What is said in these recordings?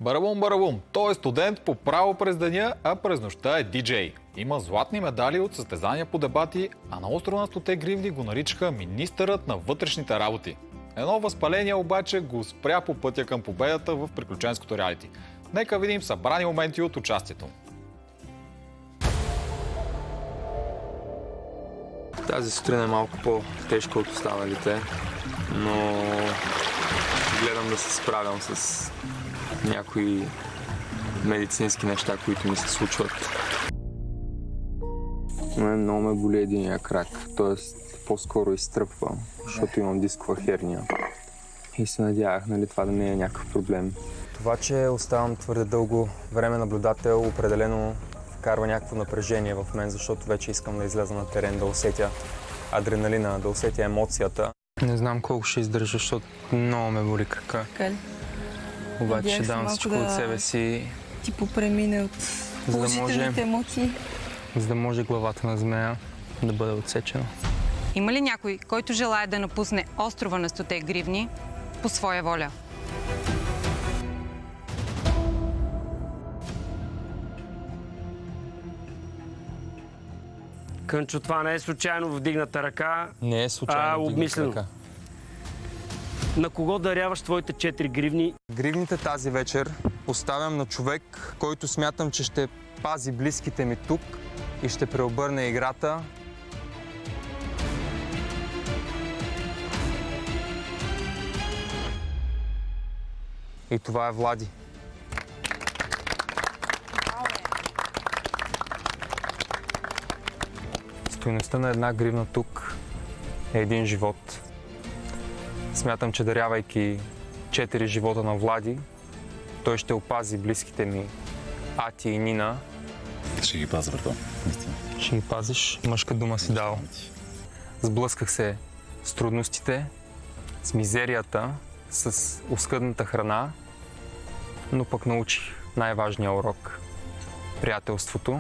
Барабум, барабум. Той е студент по право през деня, а през нощта е диджей. Има златни медали от състезания по дебати, а на острова на 100 гривни го наричаха министърът на вътрешните работи. Едно възпаление обаче го спря по пътя към победата в приключенското реалити. Нека видим събрани моменти от участието му. Тази сутрин е малко по-тежка от останалите, но гледам да се справям с някои медицински неща, които ми се случват. Много ме боли единия крак, т.е. по-скоро изтръпва, защото имам дискова херния. И се надявах, това да не е някакъв проблем. Това, че оставам твърде дълго време наблюдател, определено вкарва някакво напрежение в мен, защото вече искам да изляза на терен, да усетя адреналина, да усетя емоцията. Не знам колко ще издържа, защото много ме боли крака. Така ли? Обаче ще дам всичко от себе си. Ти попремине от положителните емоции. За да може главата на змея да бъде отсечена. Има ли някой, който желае да напусне острова на 100 гривни по своя воля? Кънчо, това не е случайно вдигната ръка. Не е случайно вдигната ръка. На кого даряваш твоите 4 гривни? Гривните тази вечер оставям на човек, който смятам, че ще пази близките ми тук и ще преобърне играта. И това е Влади. Стойността на една гривна тук е един живот. Смятам, че дарявайки 4 живота на Влади, той ще опази близките ми Ати и Нина. Ще ги пазя, брато. Ще ги пазиш. Мъжка дума си дал. Сблъсках се с трудностите, с мизерията, с оскъдната храна, но пък научих най-важния урок. Приятелството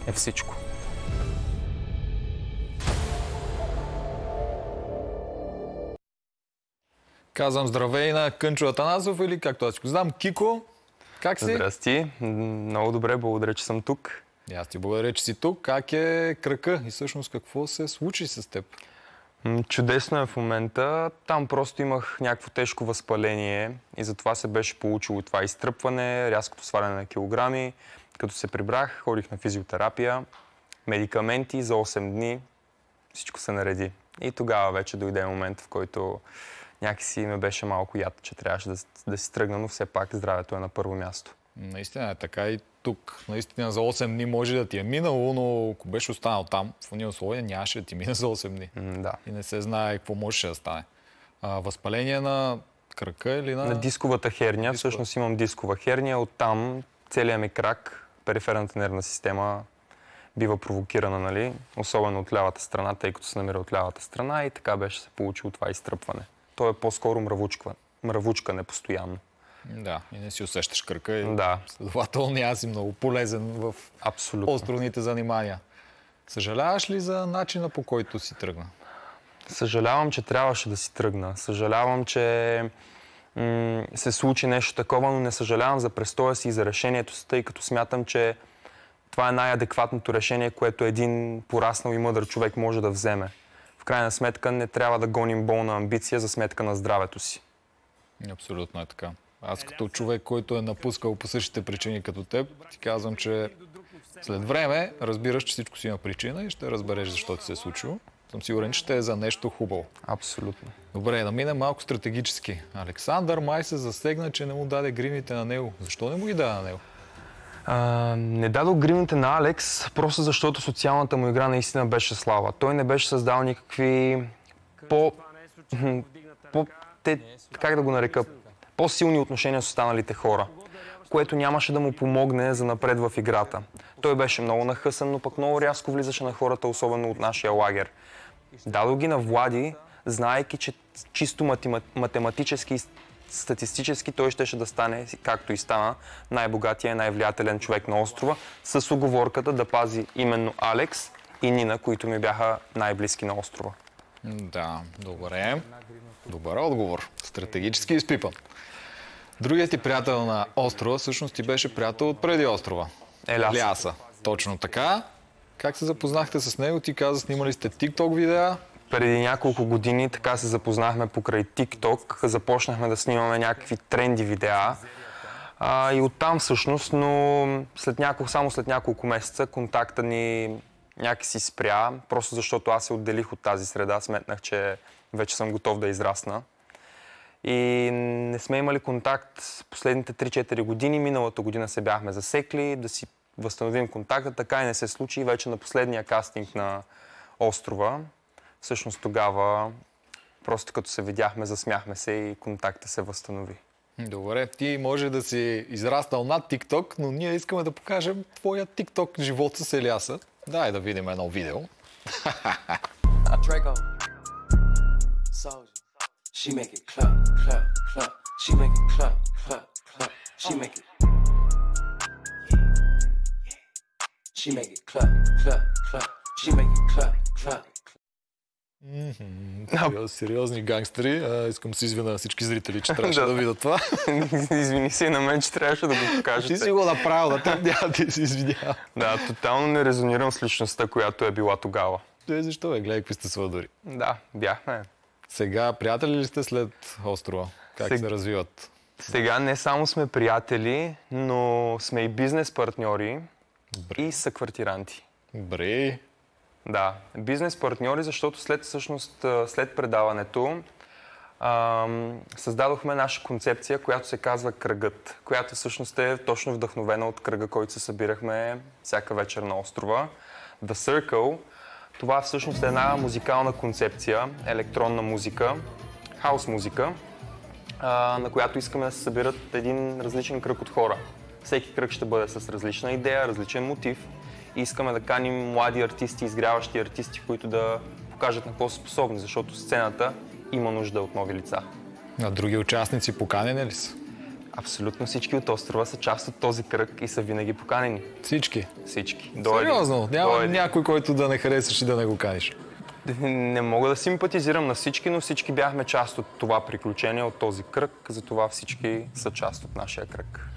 е всичко. Казвам здравей на Кънчо Атанасов или както аз го знам, Кико. Как си? Здрасти. Много добре, благодаря, че съм тук. И аз ти благодаря, че си тук. Как е крака и всъщност какво се случи с теб? Чудесно е в момента. Там просто имах някакво тежко възпаление и затова се беше получило това изтръпване, рязкото сваляне на килограми. Като се прибрах, ходих на физиотерапия, медикаменти за 8 дни. Всичко се нареди. И тогава вече дойде момент, в който някакси ме беше малко яд, че трябваше да си тръгна, но все пак здравето е на първо място. Наистина е така и тук. Наистина за 8 дни може да ти е минало, но ако беше останал там, в уния условия нямаше да ти мине за 8 дни. Да. И не се знае какво може да стане. Възпаление на крака или на... На дисковата херния. Всъщност имам дискова херния. Оттам целият ми крак, периферната нервна система бива провокирана, особено от лявата страна, тъй като се намира от лявата страна и така беше се получило това изтръпване. То е по-скоро мравучкане постоянно. Да, и не си усещаш кръка и да. Следователно няма си много полезен в островните занимания. Съжаляваш ли за начина, по който си тръгна? Съжалявам, че трябваше да си тръгна. Съжалявам, че се случи нещо такова, но не съжалявам за престоя си и за решението си, тъй като смятам, че това е най-адекватното решение, което един пораснал и мъдър човек може да вземе. В крайна сметка не трябва да гоним болна амбиция за сметка на здравето си. Абсолютно е така. Аз като човек, който е напускал по същите причини като теб, ти казвам, че след време разбираш, че всичко си има причина и ще разбереш защо ти се е случило. Съм сигурен, че ще е за нещо хубаво. Абсолютно. Добре, да минем малко стратегически. Александър май се засегна, че не му даде гривните на него. Защо не му ги даде на него? Не дадох гривните на Алекс, просто защото социалната му игра наистина беше слаба. Той не беше създал никакви как да го нарека, по-силни отношения с останалите хора, което нямаше да му помогне за напред в играта. Той беше много нахъсан, но пък много рязко влизаше на хората, особено от нашия лагер. Дадох ги на Влади, знаейки, че чисто математически и статистически той щеше да стане, както и стана, най-богатия и най-влиятелен човек на острова, с уговорката да пази именно Алекс и Нина, които ми бяха най-близки на острова. Да, добре. Добър отговор. Стратегически изпипан. Другият ти приятел на острова всъщност ти беше приятел от преди острова. Еляса. Точно така. Как се запознахте с него? Ти каза, снимали сте TikTok видеа. Преди няколко години така се запознахме покрай TikTok. Започнахме да снимаме някакви тренди видеа. И оттам всъщност, но само след няколко месеца контакта ни някакси спря, просто защото аз се отделих от тази среда. Сметнах, че вече съм готов да израсна. И не сме имали контакт последните 3-4 години. Миналата година се бяхме засекли да си възстановим контакта. Така и не се случи. И вече на последния кастинг на острова, всъщност тогава, просто като се видяхме, засмяхме се и контакта се възстанови. Добре, ти може да си израснал над TikTok, но ние искаме да покажем твоя TikTok живот с Еляса. Дай да видим едно видео. She make it clap, clap, clap. She make it clap, clap, clap. She make it. She make it clap, clap, clap. She make it clap, clap. Сериозни гангстери. Искам да се извиня на всички зрители, че трябваше да видят това. Извини се на мен, че трябваше да го покажете. Ти си го направил, да те няма да си извинява. Да, тотално не резонирам с личността, която е била тогава. Защо бе? Гледай какви сте свъдори. Да, бяхме. Сега приятели ли сте след острова? Как се развиват? Сега не само сме приятели, но сме и бизнес партньори и съквартиранти. Добре. Да, бизнес партньори, защото след предаването създадохме наша концепция, която се казва Кръгът, която всъщност е точно вдъхновена от кръга, който се събирахме всяка вечер на острова. The Circle. Това всъщност е една музикална концепция, електронна музика, хаус музика, на която искаме да се събират един различен кръг от хора. Всеки кръг ще бъде с различна идея, различен мотив и искаме да каним млади артисти, изгряващи артисти, които да покажат на какво са способни, защото сцената има нужда от нови лица. А други участници поканени ли са? Абсолютно всички от острова са част от този кръг и са винаги поканени. Всички? Всички. Сериозно? Няма някой, който да не харесаш и да не го каниш? Не мога да симпатизирам на всички, но всички бяхме част от това приключение, от този кръг. Затова всички са част от нашия кръг.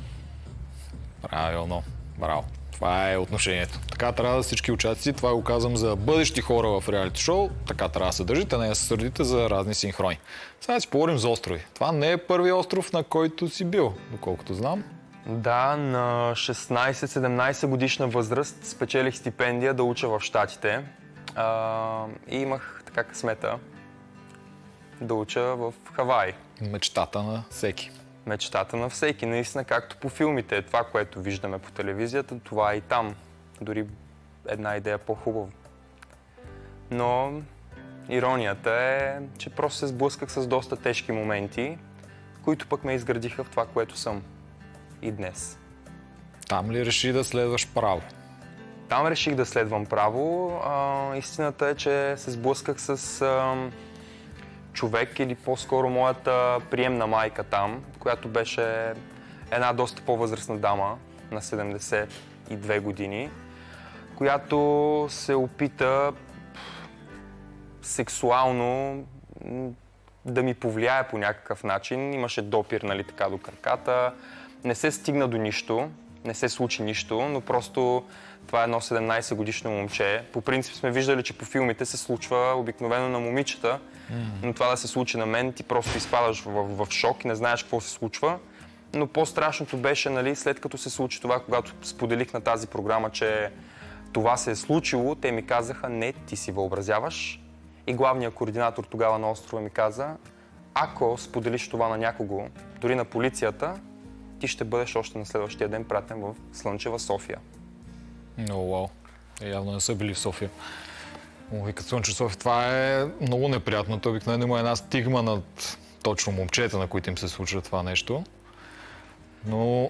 Правилно. Браво. Това е отношението. Така трябва да всички участници, това го казвам за бъдещи хора в реалити шоу, така трябва да се държите, не да се сърдите за разни синхрони. Сега си поговорим за острови. Това не е първият остров, на който си бил, доколкото знам. Да, на 16-17 годишна възраст спечелих стипендия да уча в Щатите и имах така късмета да уча в Хавай. Мечтата на всеки. Мечтата на всеки, наистина, както по филмите. Това, което виждаме по телевизията, това е и там. Дори една идея по-хубава. Но иронията е, че просто се сблъсках с доста тежки моменти, които пък ме изградиха в това, което съм и днес. Там ли реши да следваш право? Там реших да следвам право. Истината е, че се сблъсках с човек или по-скоро моята приемна майка там, която беше една доста по-възрастна дама на 72 години, която се опита сексуално да ми повлияе по някакъв начин. Имаше допир, нали, така до краката. Не се стигна до нищо, не се случи нищо, но просто това е едно 17 годишно момче. По принцип сме виждали, че по филмите се случва обикновено на момичета, но това да се случи на мен, ти просто изпадаш в шок и не знаеш какво се случва. Но по-страшното беше, нали, след като се случи това, когато споделих на тази програма, че това се е случило, те ми казаха: не, ти си въобразяваш. И главният координатор тогава на острова ми каза: ако споделиш това на някого, дори на полицията, ти ще бъдеш още на следващия ден пратен в Слънчева София. Вау. Явно не са били в София. Викат Слънчева София. Това е много неприятно. Обикновено има една стигма над точно момчета, на които им се случва това нещо. Но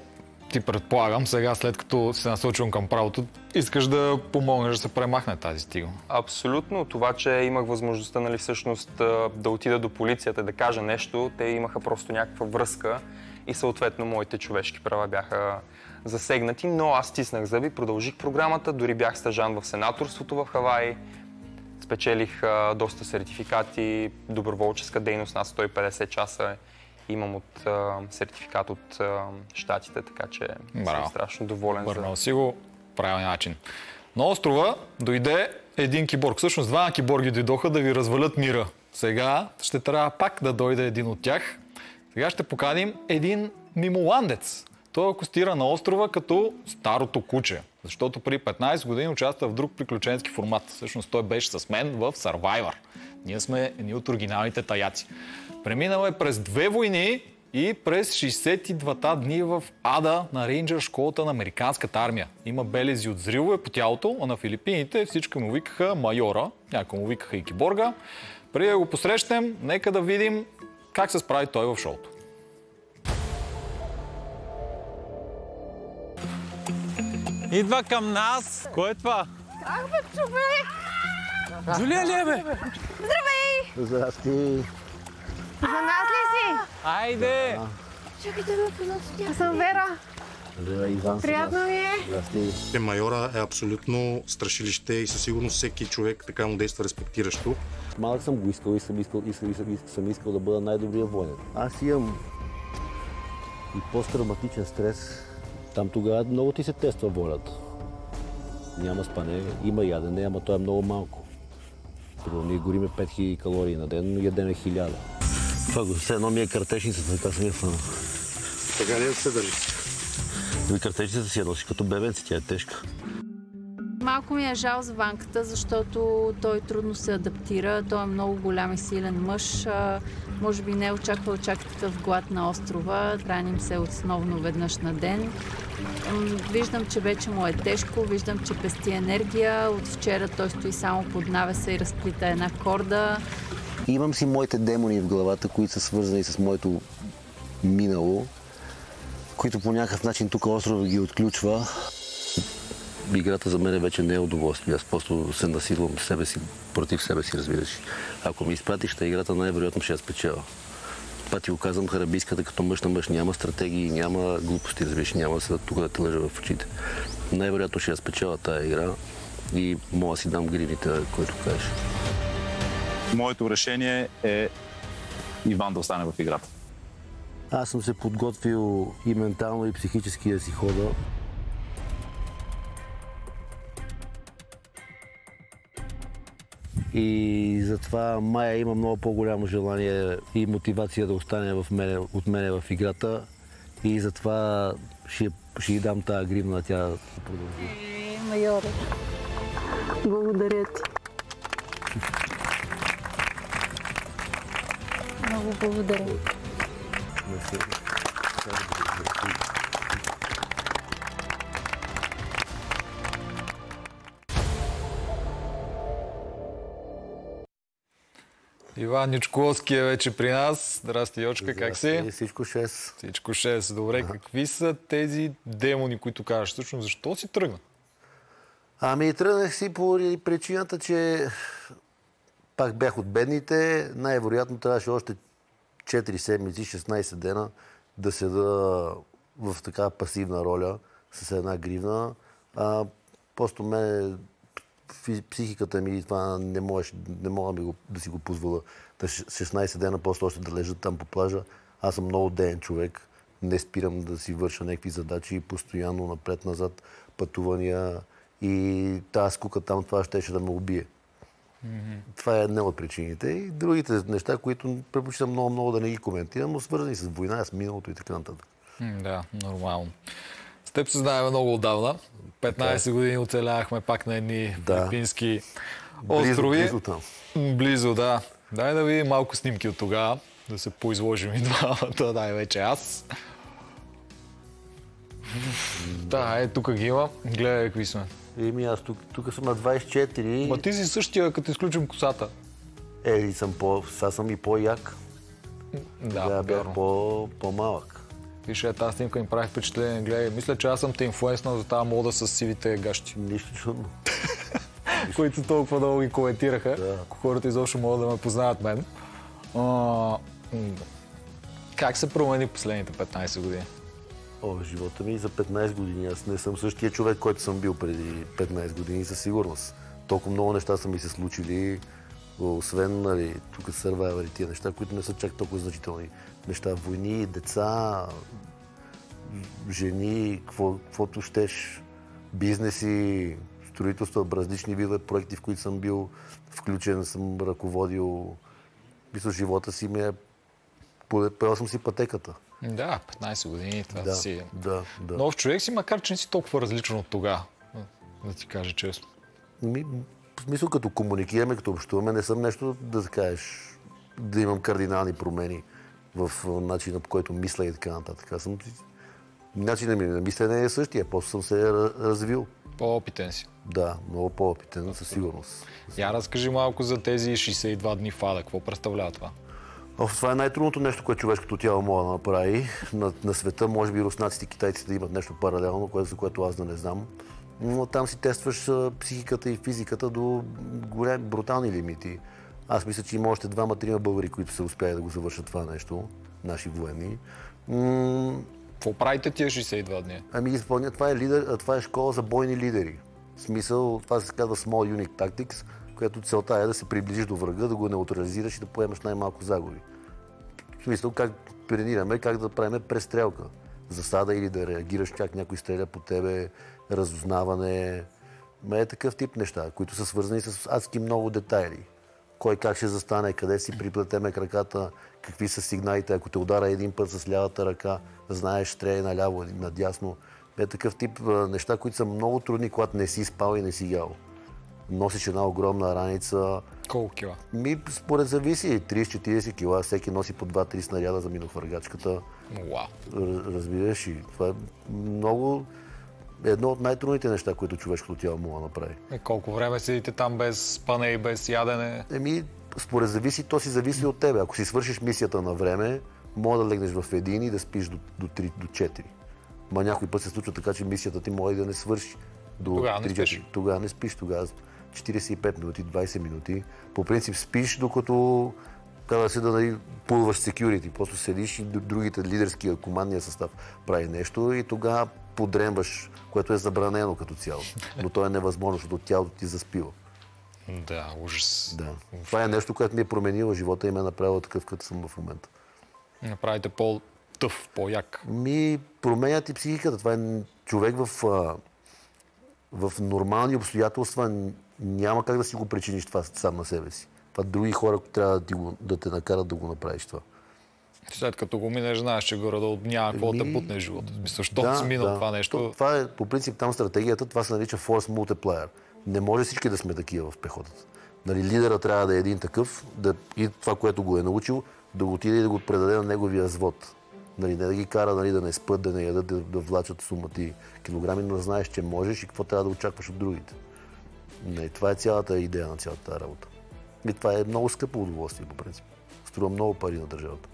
ти предполагам, сега след като се насочвам към правото, искаш да помогнеш да се премахне тази стигма. Абсолютно. Това, че имах възможността, нали, всъщност да отида до полицията, да кажа нещо, те имаха просто някаква връзка и съответно моите човешки права бяха засегнати, но аз стиснах зъби, продължих програмата, дори бях стажант в сенаторството в Хавай, спечелих доста сертификати, доброволческа дейност над 150 часа Имам от сертификат от щатите, така че съм страшно доволен. Върнал си го правилния начин. На острова дойде един киборг. Всъщност двама киборги дойдоха да ви развалят мира. Сега ще трябва пак да дойде един от тях. Сега ще поканим един мимоландец. Той акостира на острова като старото куче. Защото преди 15 години участва в друг приключенски формат. Всъщност той беше с мен в Survivor. Ние сме едни от оригиналните таяци. Преминал е през 2 войни и през 62-та дни в ада на рейнджър школата на американската армия. Има белези от взривове по тялото, а на Филипините всички му викаха майора, някои му викаха и киборга. Преди да го посрещнем, нека да видим как се справи той в шоуто. Идва към нас. Кой е това? Ах, бе, човек! Джулия ли е, бе? Здравей! Здрасти! За нас ли си? Айде! Чакайте ме поносите. Аз съм Вера. Здравей, Иван. Приятно ми е. Здрасти. Майора е абсолютно страшилище и със сигурност всеки човек така му действа респектиращо. Малък съм го искал и съм искал да бъда най-добрия военен. Аз имам и посттравматичен стрес. Там тогава много ти се тества волята. Няма спане, има ядене, ама то е много малко. Първо, ние гориме 5000 калории на ден, но ядеме 1000. Това го все едно ми е картечница, така съм я фана. Така ли да се държи? Картечницата си я носиш като бебенци, тя е тежка. Малко ми е жал за Ванката, защото той трудно се адаптира. Той е много голям и силен мъж. Може би не е очаквал чак такъв глад на острова. Храним се основно веднъж на ден. Виждам, че вече му е тежко, виждам, че пести енергия. От вчера той стои само под навеса и разплита една корда. Имам си моите демони в главата, които са свързани с моето минало, които по някакъв начин тук острова ги отключва. Играта за мен вече не е удоволствие. Аз просто се насилвам себе си, против себе си, разбираш. Ако ми изпратиш на играта, най-вероятно ще я спечеля. Това ти го казвам, харабийската като мъж на мъж. Няма стратегии, няма глупости, разбираш. Няма се тук да те лъжа в очите. Най-вероятно ще я спечеля тая игра и мога да си дам гривните, който кажеш. Моето решение е Иван да остане в играта. Аз съм се подготвил и ментално, и психически да си хода. И затова Майя има много по-голямо желание и мотивация да остане от мене в играта. И затова ще й дам тази гривна, тя да продължи. Майоре, благодаря ти. Много благодаря. Иван Ничковски е вече при нас. Здрасти, Йочка, как си? Всичко 6. Всичко 6. Добре, какви са тези демони, които кажеш? Всъщност, защо си тръгна? Ами тръгнах си по причината, че пак бях от бедните. Най-вероятно трябваше още 4 седмици, 16 дена да седа в такава пасивна роля с една гривна. Просто психиката ми това не мога да си го позволя. 16 дена после още да лежат там по плажа. Аз съм много деен човек. Не спирам да си върша някакви задачи, постоянно напред-назад пътувания. И тази скука там, това щеше да ме убие. Това е една от причините. И другите неща, които предпочитам много да не ги коментирам, но свързани с война, с миналото и така нататък. Да, нормално. С теб се знаем много отдавна. 15 години оцелявахме пак на едни филипински острови. Близо там. Близо, да. Дай да видим малко снимки от тогава. Да се поизложим и двамата, най-вече аз. Да, тук ги има. Гледай какви сме. Аз тук съм на 24. Ма ти си същия, като изключим косата. Сега съм и по-як. Да, бях по-малък. Виж, тази снимка ми прави впечатление. Гледай, мисля, че аз съм те инфлуенснал за тази мода с сивите гащи. Нищо чудно. Които толкова много ги коментираха. Хората изобщо могат да ме познават мен. Как се промени последните 15 години? Живота ми за 15 години. Аз не съм същия човек, който съм бил преди 15 години със сигурност. Толкова много неща са ми се случили. Освен, нали, тук сървайвали тия неща, които не са чак толкова значителни неща. Войни, деца, жени, каквото щеш, бизнеси, строителство, различни видове проекти, в които съм бил включен, съм ръководил. Мисля, живота си ми е... Поел съм си пътеката. Да, 15 години, това си... Да. Нов човек си, макар че не си толкова различен от тогава, да ти кажа честно. В смисъл, като комуникираме, като общуваме, не съм нещо да кажеш, да имам кардинални промени в начина, по който мисля и така нататък. Начинът ми на мислене е същия, после съм се развил. По-опитен си. Да, много по-опитен, със сигурност. Я разкажи малко за тези 62 дни фада. Какво представлява това? Това е най-трудното нещо, което човешкото тяло може да направи. На света, може би руснаците и китайците да имат нещо паралелно, за което аз да не знам. Но там си тестваш психиката и физиката до брутални лимити. Аз мисля, че има още 2-3 българи, които са успяли да го завършат това нещо, наши военни. Какво правите тия 62 дни? Изпълня. Това е школа за бойни лидери. В смисъл, това се казва Small Unit Tactics, която целта е да се приближиш до врага, да го неутрализираш и да поемаш най-малко загуби. В смисъл, как тренираме, как да правим престрелка. Засада или да реагираш, как някой стреля по тебе, разузнаване. Е такъв тип неща, които са свързани с адски много детайли. Кой как ще застане, къде си приплетеме краката, какви са сигналите, ако те удара един път с лявата ръка, знаеш, стреляй наляво, надясно. Е такъв тип неща, които са много трудни, когато не си спал и не си ял. Носиш една огромна раница. Колко кила? Според зависи, 30-40 кила, всеки носи по 2-3 снаряда за минохвъргачката. Разбираш, и това е много... Едно от най-трудните неща, които човешкото тяло може да направи. Колко време седите там без спане и без ядене? Според зависи, то си зависи от тебе. Ако си свършиш мисията на време, може да легнеш в един и да спиш до 3, до 4. Ма някой път се случва така, че мисията ти може да не свърши до 3-4. Тогава не спиш, тогава 45 минути, 20 минути. По принцип спиш, докато казва се да пулваш security. Просто седиш и другите лидерския командния състав прави нещо и тогава подремваш, което е забранено като цяло. Но то е невъзможно, защото тялото ти заспива. Да, ужас. Да. Това е нещо, което ми е променило живота и ме е направило такъв, като съм в момента. Направите по-тъв, по-як. Променя ти психиката. Това е човек в нормални обстоятелства няма как да си го причиниш това сам на себе си. Това други хора трябва да те накарат да го направиш това. След като го минеш, знаеш, че горе-долу няма какво да бутнеш живота. Защото си минал това нещо. Това е, по принцип, там стратегията, това се нарича Force Multiplier. Не може всички да сме такива в пехотата. Лидера трябва да е един такъв, и това, което го е научил, да го отиде и да го предаде на неговия взвод. Не да ги кара да не спят, да не ядат, да влачат сумати килограми, но да знаеш, че можеш и какво трябва да очакваш от другите. Това е цялата идея на цялата работа. И това е много скъпо удоволствие, по принцип. Струва много пари на държавата.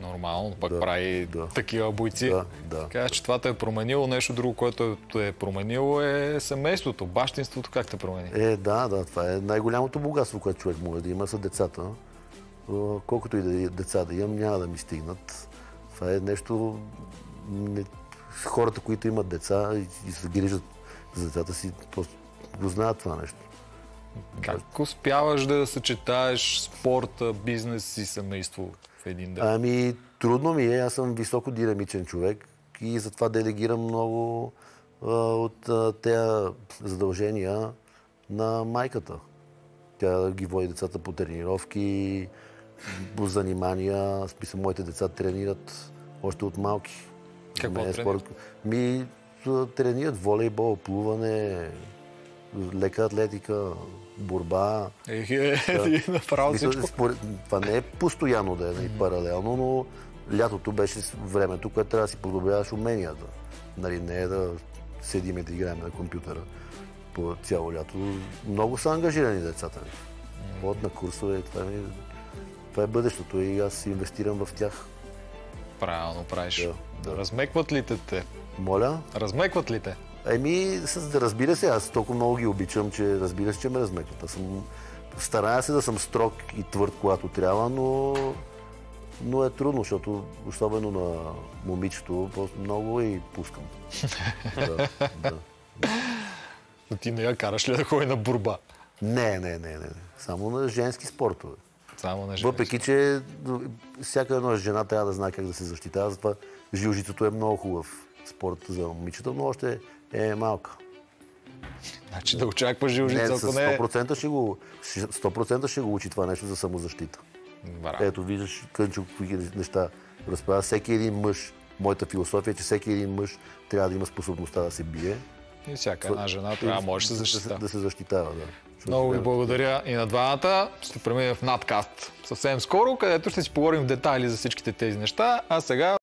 Нормално, пък прави такива бойци. Така че това те е променило. Нещо друго, което е променило е семейството, бащинството. Как те промени? Това е най-голямото богатство, което човек може да има, са децата. Колкото и деца да имам, няма да ми стигнат. Това е нещо... Хората, които имат деца и се грижат за децата си, просто го знаят това нещо. Как успяваш да съчетаеш спорта, бизнес и семейство в един ден? Трудно ми е. Аз съм високо динамичен човек и затова делегирам много от тези задължения на майката. Тя ги води децата по тренировки, по занимания. Моите деца тренират още от малки. Какво тренират? Тренират волейбол, плуване, лека атлетика, борба. Направо всичко. Това не е постоянно да е паралелно, но лятото беше времето, което трябва да си подобряваш уменията. Не е да седим и да играем на компютъра по цяло лято. Много са ангажирани децата ми. От на курсове, това е бъдещето и аз инвестирам в тях. Правилно правиш. Размекват ли те? Моля? Размекват ли те? Разбира се, аз толкова много ги обичам, че разбира се, че ме размекват. Старая се да съм строг и твърд, когато трябва, но е трудно, защото особено на момичето, просто много и пускам. Но ти не я караш ли да ходи на борба? Не. Само на женски спортове. Само на женски. Въпреки, че всяка една жена трябва да знае как да се защитава, затова жилжицето е много хубав спорт за момичета, но още е малка. Значи да очаква жилжица, ако не... 100% ще го учи това нещо за самозащита. Ето, виждаш, Кънчо, какви неща разправя. Всеки един мъж, моята философия е, че всеки един мъж трябва да има способността да се бие. И всяка една жена трябва може да се защитава. Да се защитава, да. Много ви благодаря и на двамата. Ще преминем в надкаст съвсем скоро, където ще си поговорим в детайли за всичките тези неща. А сега